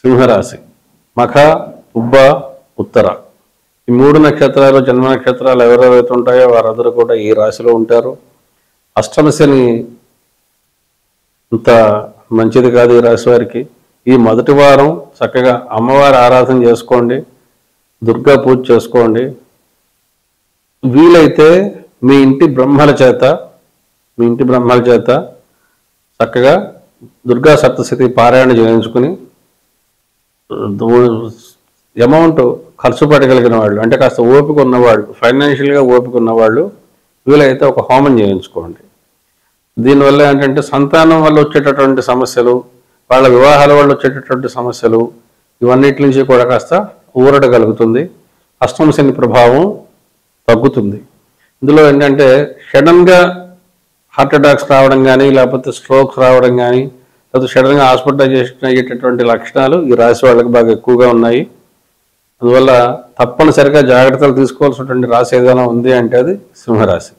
సింహరాశి మఖ, ఉబ్బ, ఉత్తర ఈ 3 నక్షత్రాలు జన్మ నక్షత్రాలు ఎవరెవరైతే ఉంటాయో వారందరూ కూడా ఈ రాశిలో ఉంటారు. అష్టమ శని అంత మంచిది కాదు ఈ రాశి వారికి. ఈ మొదటి వారం చక్కగా అమ్మవారి ఆరాధన చేసుకోండి, దుర్గా పూజ చేసుకోండి. వీలైతే మీ ఇంటి బ్రహ్మల చేత చక్కగా దుర్గా సప్తశతి పారాయణ చేయించుకుని అమౌంట్ ఖర్చు పెట్టగలిగిన వాళ్ళు, అంటే కాస్త ఓపిక ఉన్నవాళ్ళు, ఫైనాన్షియల్గా ఓపిక ఉన్నవాళ్ళు వీలైతే ఒక హోమం చేయించుకోండి. దీనివల్ల ఏంటంటే సంతానం వల్ల వచ్చేటటువంటి సమస్యలు, వాళ్ళ వివాహాల వల్ల వచ్చేటటువంటి సమస్యలు ఇవన్నిటి నుంచి కూడా కాస్త ఊరట కలుగుతుంది. అష్టమ శని ప్రభావం తగ్గుతుంది. ఇందులో ఏంటంటే సడన్గా హార్ట్ అటాక్స్ రావడం కానీ, లేకపోతే స్ట్రోక్స్ రావడం కానీ, లేకపోతే సడన్గా హాస్పిటలైజేషన్ అయ్యేటటువంటి లక్షణాలు ఈ రాశి వాళ్ళకి బాగా ఎక్కువగా ఉన్నాయి. అందువల్ల తప్పనిసరిగా జాగ్రత్తలు తీసుకోవాల్సినటువంటి రాశి ఏదైనా ఉంది అంటే అది సింహరాశి.